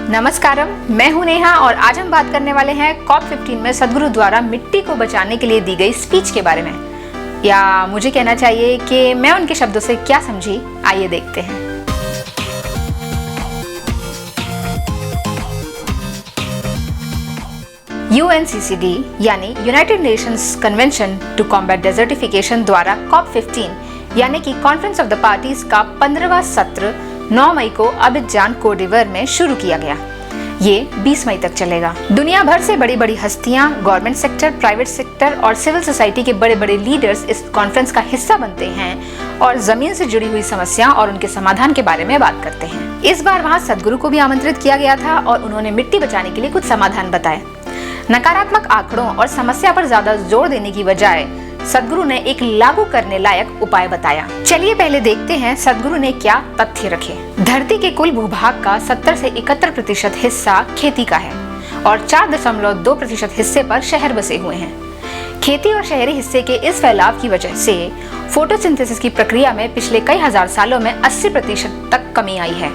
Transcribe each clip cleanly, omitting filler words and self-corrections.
नमस्कारम, मैं हूं नेहा और आज हम बात करने वाले हैं COP15 में सदगुरु द्वारा मिट्टी को बचाने के लिए दी गई स्पीच के बारे में, या मुझे कहना चाहिए कि मैं उनके शब्दों से क्या समझी। आइए देखते हैं। UNCCD यानी United Nations Convention to Combat Desertification द्वारा COP15 यानी कि कॉन्फ्रेंस ऑफ द पार्टीज का 15वां सत्र 9 मई को अबिजान कोट डिवोर में शुरू किया गया। ये 20 मई तक चलेगा। दुनिया भर से बड़ी बड़ी हस्तियां, गवर्नमेंट सेक्टर, प्राइवेट सेक्टर और सिविल सोसाइटी के बड़े बड़े लीडर्स इस कॉन्फ्रेंस का हिस्सा बनते हैं और जमीन से जुड़ी हुई समस्या और उनके समाधान के बारे में बात करते हैं। इस बार वहाँ सदगुरु को भी आमंत्रित किया गया था और उन्होंने मिट्टी बचाने के लिए कुछ समाधान बताए। नकारात्मक आंकड़ों और समस्या पर ज्यादा जोर देने की बजाय सदगुरु ने एक लागू करने लायक उपाय बताया। चलिए पहले देखते हैं सदगुरु ने क्या तथ्य रखे। धरती के कुल भूभाग का 70 से 71% हिस्सा खेती का है और 4.2% हिस्से पर शहर बसे हुए हैं। खेती और शहरी हिस्से के इस फैलाव की वजह से फोटोसिंथेसिस की प्रक्रिया में पिछले कई हजार सालों में 80% तक कमी आई है,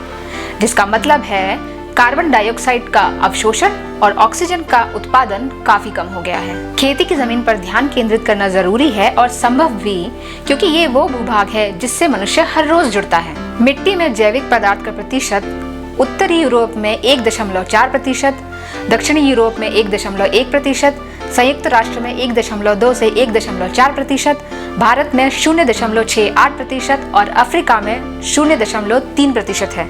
जिसका मतलब है कार्बन डाइऑक्साइड का अवशोषण और ऑक्सीजन का उत्पादन काफी कम हो गया है। खेती की जमीन पर ध्यान केंद्रित करना जरूरी है और संभव भी, क्योंकि ये वो भूभाग है जिससे मनुष्य हर रोज जुड़ता है। मिट्टी में जैविक पदार्थ का प्रतिशत उत्तरी यूरोप में 1.4%, दक्षिणी यूरोप में 1.1%, संयुक्त राष्ट्र में 1.2 से 1.4%, भारत में 0.68% और अफ्रीका में 0.3% है।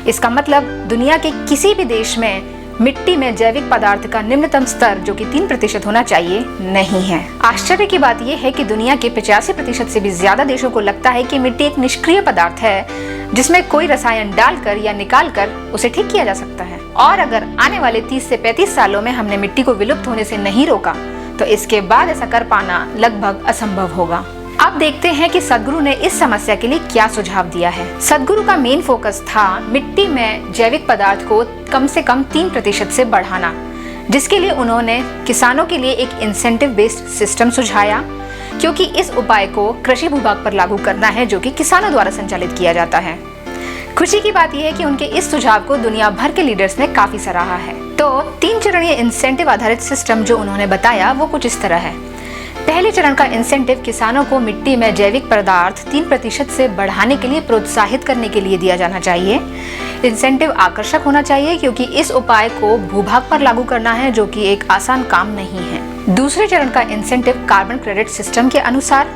इसका मतलब दुनिया के किसी भी देश में मिट्टी में जैविक पदार्थ का निम्नतम स्तर, जो कि 3% होना चाहिए, नहीं है। आश्चर्य की बात यह है कि दुनिया के 85% से भी ज्यादा देशों को लगता है कि मिट्टी एक निष्क्रिय पदार्थ है जिसमें कोई रसायन डालकर या निकालकर उसे ठीक किया जा सकता है। और अगर आने वाले 30 से 35 सालों में हमने मिट्टी को विलुप्त होने से नहीं रोका तो इसके बाद ऐसा कर पाना लगभग असंभव होगा। अब देखते हैं कि सदगुरु ने इस समस्या के लिए क्या सुझाव दिया है। सदगुरु का मेन फोकस था मिट्टी में जैविक पदार्थ को कम से कम 3% से बढ़ाना, जिसके लिए उन्होंने किसानों के लिए एक इंसेंटिव बेस्ड सिस्टम सुझाया, क्योंकि इस उपाय को कृषि भूभाग पर लागू करना है जो कि किसानों द्वारा संचालित किया जाता है। खुशी की बात यह है कि उनके इस सुझाव को दुनिया भर के लीडर्स ने काफी सराहा है। तो 3 चरणीय इंसेंटिव आधारित सिस्टम जो उन्होंने बताया वो कुछ इस तरह है। पहले चरण का इंसेंटिव किसानों को मिट्टी में जैविक पदार्थ 3% से बढ़ाने के लिए प्रोत्साहित करने के लिए दिया जाना चाहिए। इंसेंटिव आकर्षक होना चाहिए क्योंकि इस उपाय को भूभाग पर लागू करना है, जो कि एक आसान काम नहीं है। दूसरे चरण का इंसेंटिव कार्बन क्रेडिट सिस्टम के अनुसार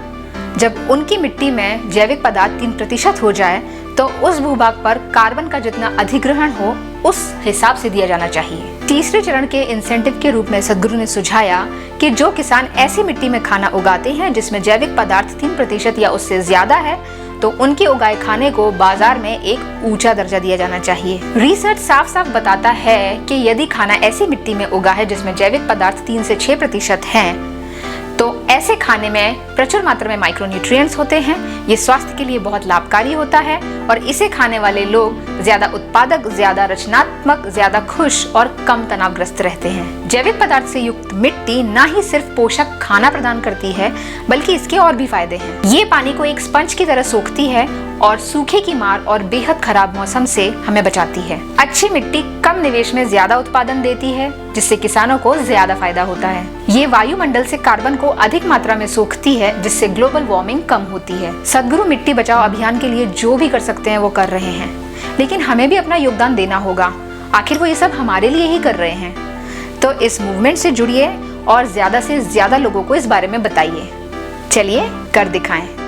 जब उनकी मिट्टी में जैविक पदार्थ 3% हो जाए तो उस भूभाग पर कार्बन का जितना अधिग्रहण हो उस हिसाब से दिया जाना चाहिए। तीसरे चरण के इंसेंटिव के रूप में सदगुरु ने सुझाया कि जो किसान ऐसी मिट्टी में खाना उगाते हैं जिसमें जैविक पदार्थ 3% या उससे ज्यादा है तो उनके उगाए खाने को बाजार में एक ऊंचा दर्जा दिया जाना चाहिए। रिसर्च साफ साफ बताता है कि यदि खाना ऐसी मिट्टी में उगा है जिसमें जैविक पदार्थ 3 से 6% हैं, तो ऐसे खाने में प्रचुर मात्रा में माइक्रोन्यूट्रिएंट्स होते हैं। ये स्वास्थ्य के लिए बहुत लाभकारी होता है और इसे खाने वाले लोग ज्यादा उत्पादक, ज्यादा रचनात्मक, ज्यादा खुश और कम तनावग्रस्त रहते हैं। जैविक पदार्थ से युक्त मिट्टी न ही सिर्फ पोषक खाना प्रदान करती है बल्कि इसके और भी फायदे हैं। ये पानी को एक स्पंज की तरह सोखती है और सूखे की मार और बेहद खराब मौसम से हमें बचाती है। अच्छी मिट्टी कम निवेश में ज्यादा उत्पादन देती है, जिससे किसानों को ज्यादा फायदा होता है। ये वायुमंडल से कार्बन को अधिक मात्रा में सोखती है, जिससे ग्लोबल वार्मिंग कम होती है। सदगुरु मिट्टी बचाओ अभियान के लिए जो भी कर सकते हैं वो कर रहे हैं, लेकिन हमें भी अपना योगदान देना होगा। आखिर वो ये सब हमारे लिए ही कर रहे हैं। तो इस मूवमेंट से जुड़िए और ज्यादा से ज्यादा लोगों को इस बारे में बताइए। चलिए कर दिखाएं।